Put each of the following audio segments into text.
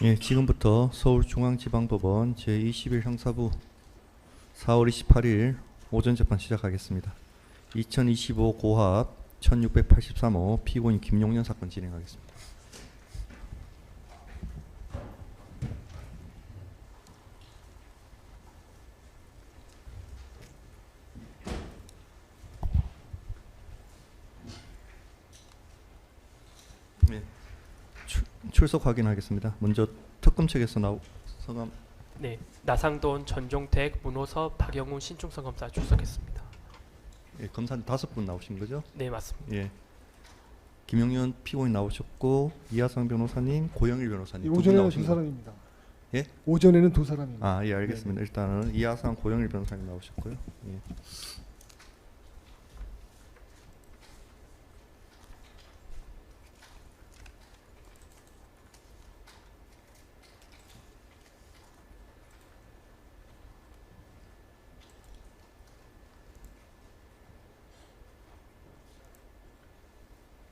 예, 지금부터 서울중앙지방법원 제21 형사부 4월 28일 오전 재판 시작하겠습니다. 2025 고합 1683호 피고인 김용년 사건 진행하겠습니다. 네, 출석 확인하겠습니다. 먼저 특검 측에서 성함. 네, 나상돈, 전종택, 문호섭, 박영훈 신중성 검사 출석했습니다. 예, 검사님 5분 나오신 거죠? 네, 맞습니다. 예. 김용년 피고인 나오셨고 이하상 변호사님, 고영일 변호사님 두 분 오전에는 나오신 두 거. 사람입니다. 예? 오전에는 두 사람입니다. 아, 예, 알겠습니다. 일단은 이하상, 고영일 변호사님 나오셨고요. 예.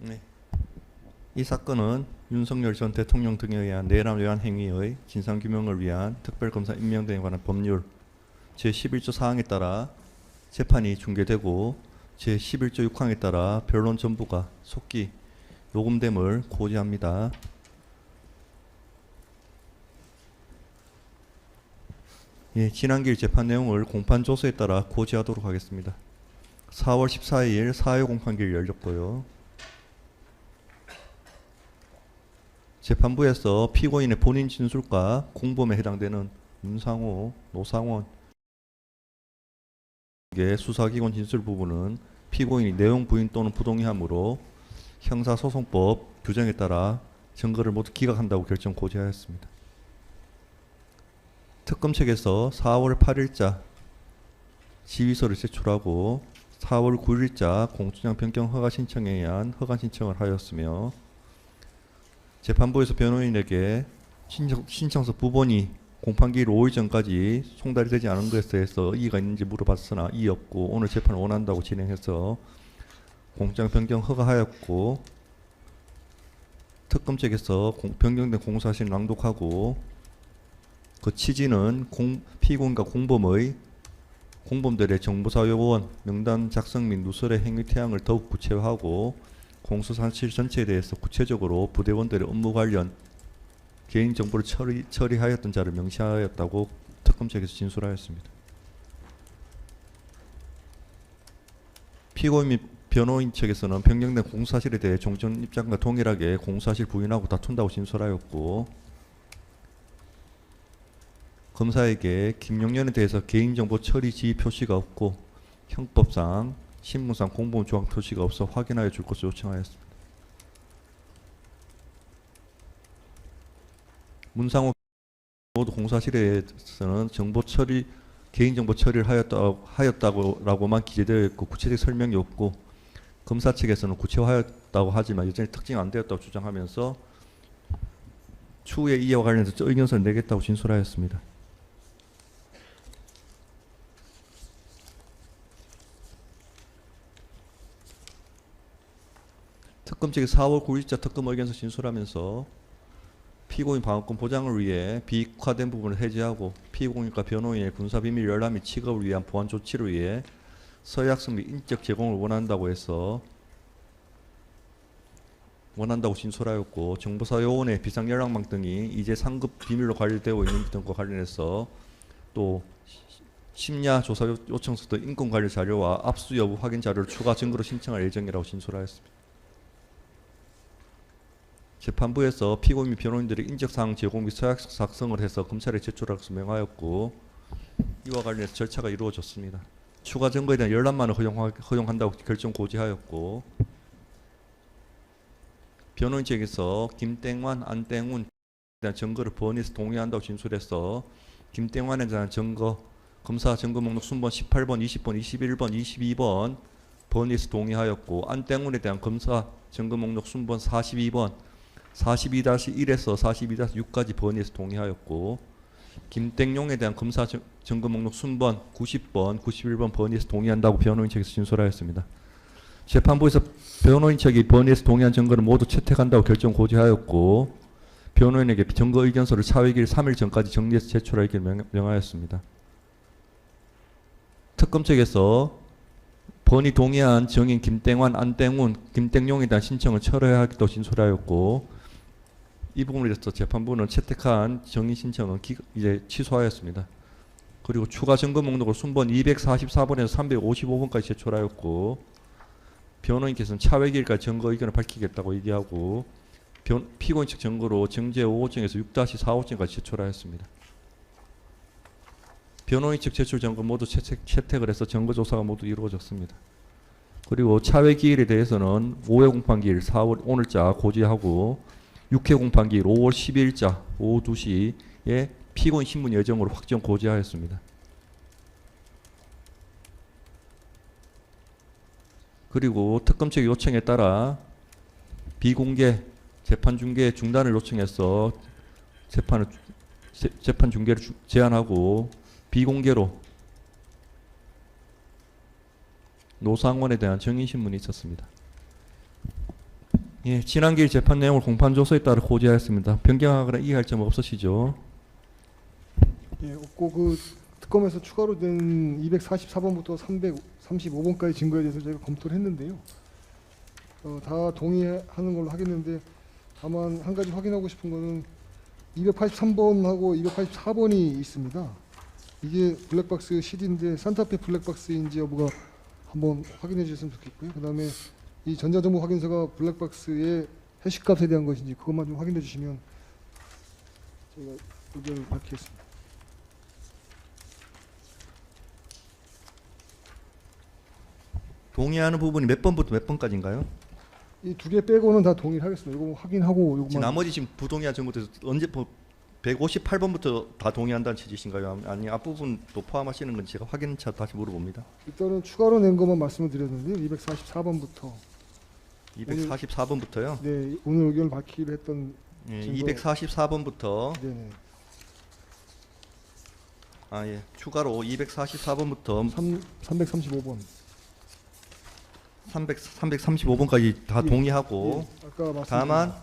네. 이 사건은 윤석열 전 대통령 등에 의한 내란 외환 행위의 진상규명을 위한 특별검사 임명 등에 관한 법률 제11조 사항에 따라 재판이 중계되고 제11조 6항에 따라 변론 전부가 속기 요금됨을 고지합니다. 예, 지난길 재판 내용을 공판 조서에 따라 고지하도록 하겠습니다. 4월 14일 사회 공판기를 열렸고요. 재판부에서 피고인의 본인 진술과 공범에 해당되는 문상호, 노상원 의 수사기관 진술 부분은 피고인이 내용 부인 또는 부동의하므로 형사소송법 규정에 따라 증거를 모두 기각한다고 결정 고지하였습니다. 특검 측에서 4월 8일자 지휘서를 제출하고 4월 9일자 공소장 변경 허가 신청에 의한 허가 신청을 하였으며 재판부에서 변호인에게 신청서 부본이 공판기일 5일 전까지 송달이 되지 않은 것에 대해서 이의가 있는지 물어봤으나 이의 없고 오늘 재판을 원한다고 진행해서 공소장 변경 허가하였고 특검 측에서 변경된 공소사실 낭독하고 그 취지는 피고인과 공범들의 정보사 요원 명단 작성 및 누설의 행위 태양을 더욱 구체화하고 공소사실 전체에 대해서 구체적으로 부대원들의 업무 관련 개인정보를 처리하였던 자를 명시하였다고 특검 측에서 진술하였습니다. 피고인 및 변호인 측에서는 변경된 공소사실에 대해 종전 입장과 동일하게 공소사실 부인하고 다툰다고 진술하였고 검사에게 김용년에 대해서 개인정보 처리 지휘 표시가 없고 형법상 신문상 공범 조항 표시가 없어 확인하여 줄 것을 요청하였습니다. 문상호 모두 공사실에서는 정보 처리, 개인정보 처리를 하였다고라고만 기재되어 있고 구체적 설명이 없고 검사 측에서는 구체화하였다고 하지만 여전히 특징 안 되었다고 주장하면서 추후에 이와 관련해서 의견서를 내겠다고 진술하였습니다. 특검 측이 4월 9일자 특검 의견서 진술하면서 피고인 방어권 보장을 위해 비익화된 부분을 해제하고 피고인과 변호인의 군사비밀 열람 및 취급을 위한 보안 조치를 위해 서약서 및 인적 제공을 원한다고 진술하였고 정보사 요원의 비상연락망 등이 이제 상급 비밀로 관리되고 있는 등과 관련해서 또 심야 조사 요청서 등 인권 관리 자료와 압수 여부 확인 자료를 추가 증거로 신청할 예정이라고 진술하였습니다. 재판부에서 피고인 및 변호인들의 인적사항 제공 및 서약서 작성을 해서 검찰에 제출하라고 명하였고 이와 관련해서 절차가 이루어졌습니다. 추가 증거에 대한 열람만을 허용한다고 결정 고지하였고 변호인 측에서 김땡완, 안땡훈에 대한 증거를 번위해서 동의한다고 진술해서 김땡완에 대한 증거 검사 증거 목록 순번 18번, 20번, 21번, 22번 번위해서 동의하였고 안땡훈에 대한 검사 증거 목록 순번 42번 42-1에서 42-6까지 번위해서 동의하였고 김땡용에 대한 검사 증거 목록 순번 90번, 91번 번위해서 동의한다고 변호인 측에서 진술하였습니다. 재판부에서 변호인 측이 번위해서 동의한 증거를 모두 채택한다고 결정 고지하였고 변호인에게 증거 의견서를 차회기일 3일 전까지 정리해서 제출하기를 명하였습니다. 특검 측에서 본이 동의한 증인 김땡완, 안땡운, 김땡용에 대한 신청을 철회하기도 진술하였고, 이 부분에 대해서 재판부는 채택한 정인 신청은 이제 취소하였습니다. 그리고 추가 증거 목록을 순번 244번에서 355번까지 제출하였고, 변호인께서는 차회기일까지 증거 의견을 밝히겠다고 얘기하고, 피고인 측 증거로 정제 5호증에서 6-4호증까지 제출하였습니다. 변호인 측 제출 증거 모두 채택을 해서 증거 조사가 모두 이루어졌습니다. 그리고 차회 기일에 대해서는 5회 공판기일 4월 오늘자 고지하고 6회 공판기일 5월 12일자 오후 2시에 피고인 신문 예정으로 확정 고지하였습니다. 그리고 특검 측의 요청에 따라 비공개 재판 중계 중단을 요청해서 재판 중계를 제한하고 비공개로 노상원에 대한 정인신문이 있었습니다. 예, 지난 기일 재판 내용을 공판조서에 따라 고지하였습니다. 변경하거나 이해할 점 없으시죠? 예, 없고 그 특검에서 추가로 된 244번부터 335번까지 증거에 대해서 저희가 검토를 했는데요. 다 동의하는 걸로 하겠는데 다만 한 가지 확인하고 싶은 거는 283번하고 284번이 있습니다. 이게 블랙박스 CD인데 산타페 블랙박스인지 여부가 한번 확인해 주셨으면 좋겠고요. 그다음에 이 전자정보 확인서가 블랙박스의 해시값에 대한 것인지 그것만 좀 확인해 주시면 제가 의견을 밝히겠습니다. 동의하는 부분이 몇 번부터 몇 번까지인가요? 이 두 개 빼고는 다 동의를 하겠습니다. 이거 확인하고 지금 이거만 나머지 지금 부동의한 정보에서 언제 158번부터 다 동의한다는 취지신가요? 아니 앞부분도 포함하시는 건 제가 확인차 다시 물어봅니다. 일단은 추가로 낸 것만 말씀을 드렸는데요. 244번부터 244번부터요? 네, 오늘 의견을 밝히기로 했던 예, 증거. 244번부터 네네. 예, 추가로 244번부터 335번. 335번까지 다 예, 동의하고 예, 아까 말씀 다만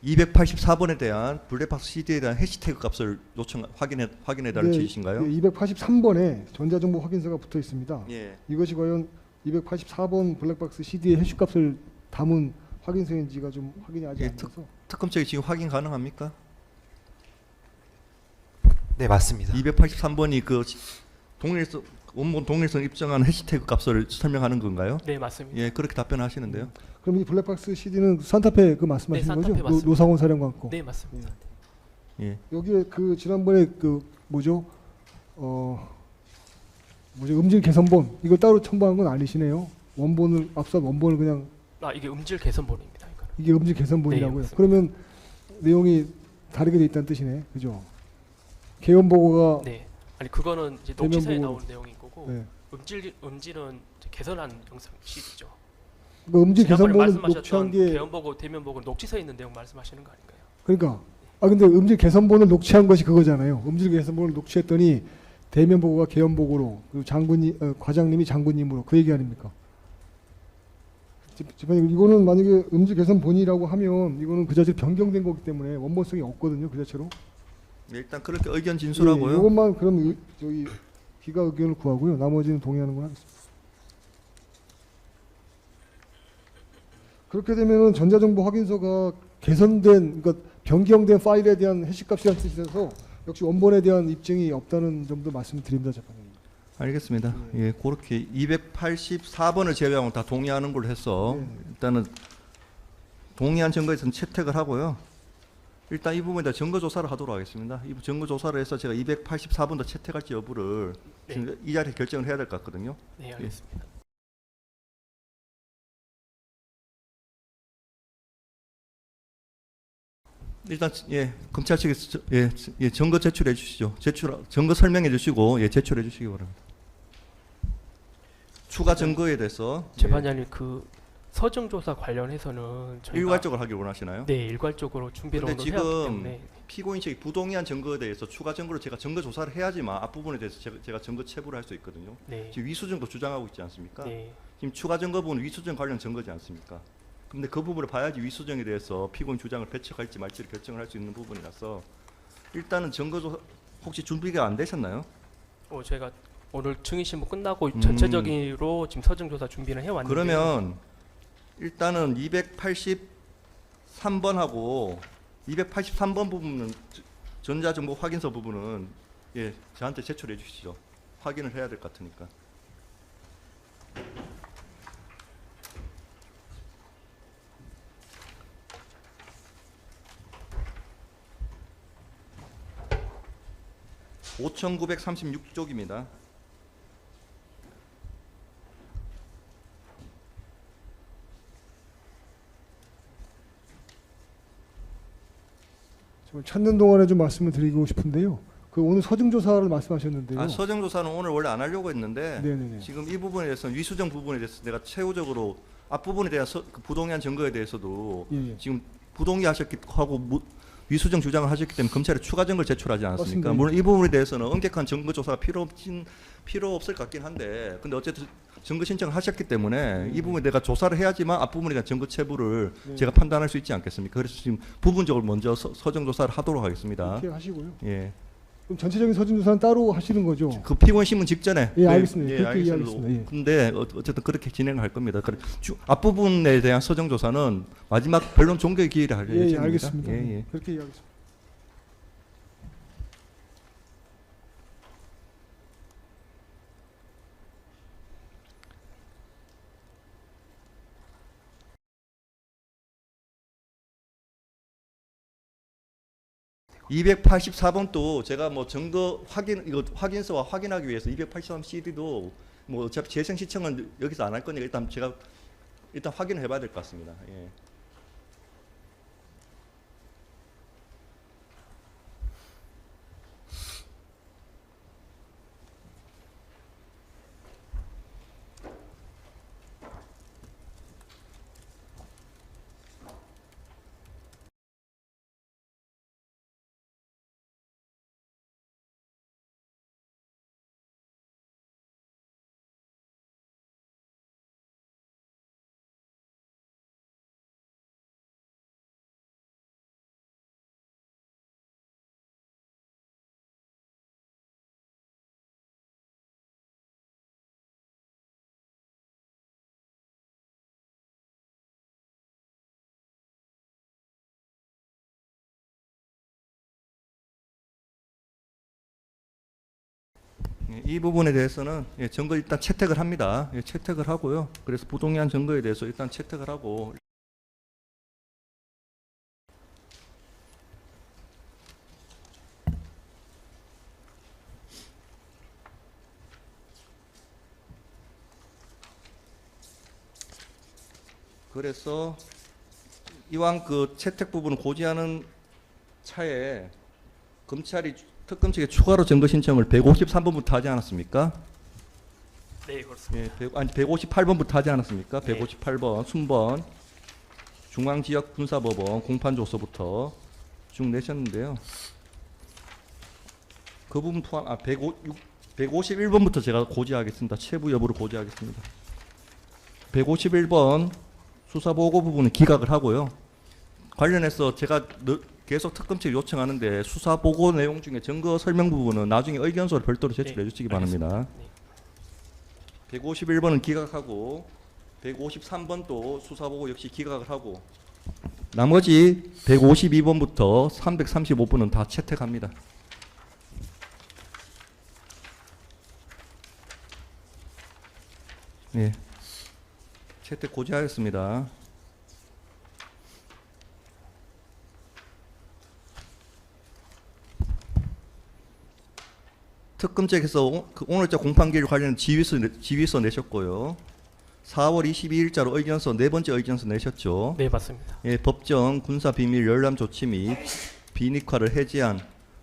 284번에 대한 블랙박스 CD에 대한 해시태그 값을 확인해달라는 취지신가요? 네, 283번에 전자정보 확인서가 붙어 있습니다. 예. 이것이 과연 284번 블랙박스 CD의 해시값을 담은 확인서인지가 좀 확인이 아직 예, 안 돼서 특검 측이 지금 확인 가능합니까? 네, 맞습니다. 283번이 그 동일성 원본 동일성 입증한 해시태그 값을 설명하는 건가요? 네, 맞습니다. 예, 그렇게 답변하시는데요. 그럼 이 블랙박스 CD는 산타페 그 말씀하시는 네, 거죠? 산타페 맞습니다. 노상원 사령관 거. 네, 맞습니다. 예. 여기에 그 지난번에 그 뭐죠? 음질 개선본 이거 따로 첨부한 건 아니시네요. 원본을 앞선 원본을 그냥 이게 음질 개선본입니다. 이거는. 이게 음질 개선본이라고요. 네, 맞습니다. 그러면 내용이 다르게 돼 있다는 뜻이네. 그죠? 개원 보고가 네. 아니 그거는 이제 대면 녹취서에 보고로- 나온 내용인 거고 네. 음질은 이제 개선한 영상 CD죠. 그 음질 지난번에 개선본을 녹취한 말씀하셨던 게 대면 보고 대면 보고 녹취서에 있는 내용 말씀하시는 거 아닌가요? 그러니까 근데 음질 개선본을 녹취한 것이 그거잖아요. 음질 개선본을 녹취했더니 대면 보고가 개원 보고로 그리고 과장님이 장군님으로 그 얘기 아닙니까? 재판님 이거는 만약에 음질 개선본이라고 하면 이거는 그 자체로 변경된 거기 때문에 원본성이 없거든요. 그 자체로. 예, 일단 그렇게 의견 진술하고요. 이것만 그럼 저기 기가 의견을 구하고요. 나머지는 동의하는 걸 하겠습니다. 그렇게 되면은 전자정보 확인서가 개선된, 그러니까 변경된 파일에 대한 해시값이라는 뜻이라서 역시 원본에 대한 입증이 없다는 점도 말씀드립니다, 재판장님. 알겠습니다. 예, 그렇게 284번을 제외하고 다 동의하는 걸로 해서 네. 일단은 동의한 증거에서는 채택을 하고요. 일단 이 부분에 대한 증거 조사를 하도록 하겠습니다. 이 증거 조사를 해서 제가 284번도 채택할지 여부를 네. 지금 이 자리에 결정을 해야 될 것 같거든요. 네, 알겠습니다. 일단 검찰 측에서 증거 제출해 주시죠. 증거 설명해 주시고 제출해 주시기 바랍니다. 추가 증거에 대해서 재판장님 그 서정 조사 관련해서는 저희가 일괄적으로 하길 원하시나요? 네, 일괄적으로 준비를 근데 오늘 해왔기 지금 때문에 피고인 측이 부동의한 증거에 대해서 추가 증거로 제가 증거 조사를 해야지만 앞부분에 대해서 제가 증거 체부를 할 수 있거든요. 네. 지금 위수증도 주장하고 있지 않습니까? 네. 지금 추가 증거 부분 위수증 관련 증거지 않습니까? 근데 그 부분을 봐야지 위수정에 대해서 피고인 주장을 배척할지 말지를 결정을 할 수 있는 부분이라서 일단은 증거조 혹시 준비가 안 되셨나요? 제가 오늘 증인 신문 끝나고 전체적으로 지금 서정 조사 준비를 해왔는데 그러면 일단은 283번하고 283번 부분은 전자정보 확인서 부분은 예 저한테 제출해 주시죠. 확인을 해야 될 것 같으니까. (5936쪽입니다) 찾는 동안에 좀 말씀을 드리고 싶은데요. 그 오늘 서증 조사를 말씀하셨는데요. 아, 서정 조사는 오늘 원래 안 하려고 했는데 네네네. 지금 이 부분에 대해서는 위수정 부분에 대해서 내가 최후적으로 앞부분에 대한 그 부동의한 증거에 대해서도 예, 예. 지금 부동의 하셨기 하고 위수정 주장을 하셨기 때문에 검찰에 추가 증거를 제출하지 않았습니까? 맞습니다. 물론 이 부분에 대해서는 엄격한 증거 조사가 필요 없을 것 같긴 한데, 근데 어쨌든 증거 신청을 하셨기 때문에 이 부분에 내가 조사를 해야지만 앞부분에 대한 증거 체부를 네. 제가 판단할 수 있지 않겠습니까? 그래서 지금 부분적으로 먼저 서정 조사를 하도록 하겠습니다. 그렇게 하시고요. 예. 그럼 전체적인 서증 조사는 따로 하시는 거죠? 그 피고인 신문 직전에. 예, 알겠습니다. 예, 그렇게 알겠습니다. 이해하겠습니다. 예. 근데 어쨌든 그렇게 진행할 겁니다. 앞부분에 대한 서정 조사는 마지막 변론 종결 기일에 할 예, 예, 예정입니다. 알겠습니다. 예, 예. 그렇게 이해하겠습니다. (284번도) 제가 뭐 증거 확인 이거 확인서와 확인하기 위해서 283CD도 뭐 어차피 재생 시청은 여기서 안 할 거니까 일단 제가 일단 확인을 해봐야 될 것 같습니다. 예. 이 부분에 대해서는 증거 일단 채택을 합니다. 채택을 하고요. 그래서 부동의한 증거에 대해서 일단 채택을 하고 그래서 이왕 그 채택 부분을 고지하는 차에 검찰이 특검 측에 추가로 증거 신청을 153번부터 하지 않았습니까? 네, 그렇습니다. 예, 아니 158번부터 하지 않았습니까? 네. 158번 순번 중앙지역 군사법원 공판조서부터 쭉 내셨는데요. 그 부분 포함 151번부터 제가 고지하겠습니다. 체부 여부를 고지하겠습니다. 151번 수사보고 부분은 기각을 하고요. 관련해서 제가 계속 특검 측 요청하는데 수사보고 내용 중에 증거 설명 부분은 나중에 의견서를 별도로 제출해 주시기 바랍니다. 네. 151번은 기각하고 153번도 수사보고 역시 기각을 하고 나머지 152번부터 335번은 다 채택합니다. 예, 채택 고지하였습니다. 특검 측에서 오늘자 공판기일 관련 지휘서 내셨고요. 4월 22일자로 의견서 네 번째 의견서 내셨죠. 네, 맞습니다. 예, 법정 군사 비밀 열람 조치 및 비닉화를 해제한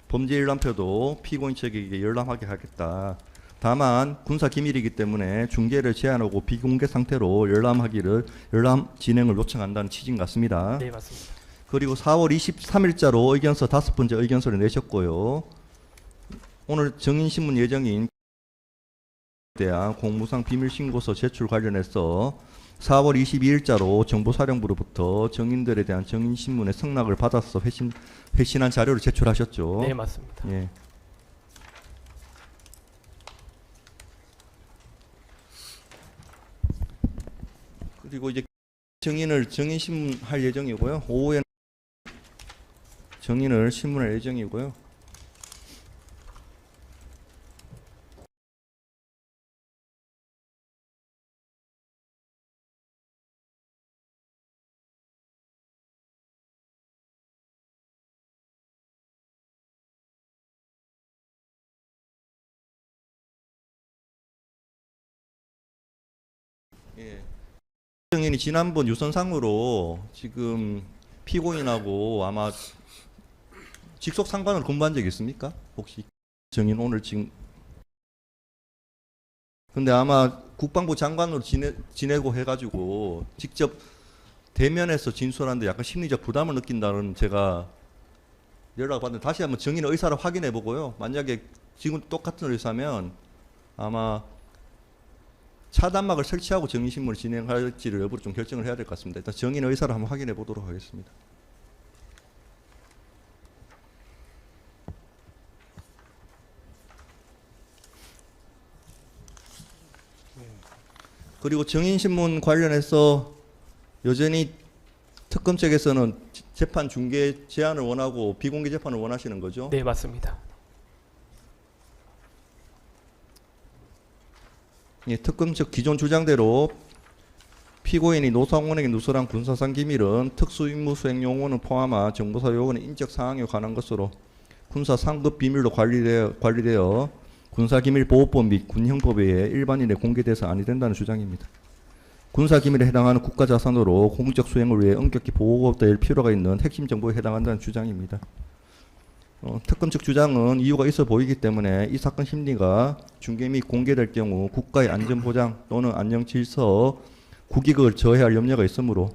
범죄 열람표도 피고인 측에게 열람하게 하겠다. 다만 군사 기밀이기 때문에 중계를 제한하고 비공개 상태로 열람 진행을 요청한다는 취지인 것 같습니다. 네, 맞습니다. 그리고 4월 23일자로 의견서 다섯 번째 의견서를 내셨고요. 오늘 정인신문 예정인 대한 공무상 비밀신고서 제출 관련해서 4월 22일자로 정보사령부로부터 증인들에 대한 증인신문의 승낙을 받아서 회신한 자료를 제출하셨죠. 네, 맞습니다. 예. 그리고 이제 증인을 증인신문할 예정이고요. 오후에는 증인을 신문할 예정이고요. 예. 증인이 지난번 유선상으로 지금 피고인하고 아마 직속 상관으로 근무한 적이 있습니까? 혹시 증인 오늘 지금 근데 아마 국방부 장관으로 지내고 해가지고 직접 대면해서 진술하는데 약간 심리적 부담을 느낀다는 제가 연락을 받는데 다시 한번 증인의 의사를 확인해 보고요. 만약에 지금 똑같은 의사면 아마 차단막을 설치하고 증인신문을 진행할지를 여부를 좀 결정을 해야 될 것 같습니다. 일단 증인의 의사를 한번 확인해 보도록 하겠습니다. 그리고 증인신문 관련해서 여전히 특검 측에서는 재판 중계 제한을 원하고 비공개 재판을 원하시는 거죠? 네, 맞습니다. 예, 특검 측 기존 주장대로 피고인이 노상원에게 누설한 군사상 기밀은 특수임무 수행 용어는 포함한 정보사 요구는 인적 사항에 관한 것으로 군사 상급 비밀로 관리되어 군사기밀보호법 및 군형법에 의해 일반인에 공개돼서 아니 된다는 주장입니다. 군사기밀에 해당하는 국가자산으로 공적 수행을 위해 엄격히 보호될 필요가 있는 핵심 정보에 해당한다는 주장입니다. 특검 측 주장은 이유가 있어 보이기 때문에 이 사건 심리가 중계 및 공개될 경우 국가의 안전보장 또는 안녕질서 국익을 저해할 염려가 있으므로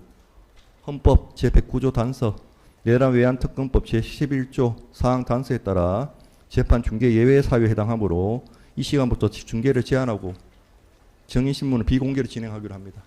헌법 제109조 단서 내란 외환 특검법 제11조 사항 단서에 따라 재판 중계 예외 사유에 해당하므로 이 시간부터 중계를 제한하고 증인신문을 비공개로 진행하기로 합니다.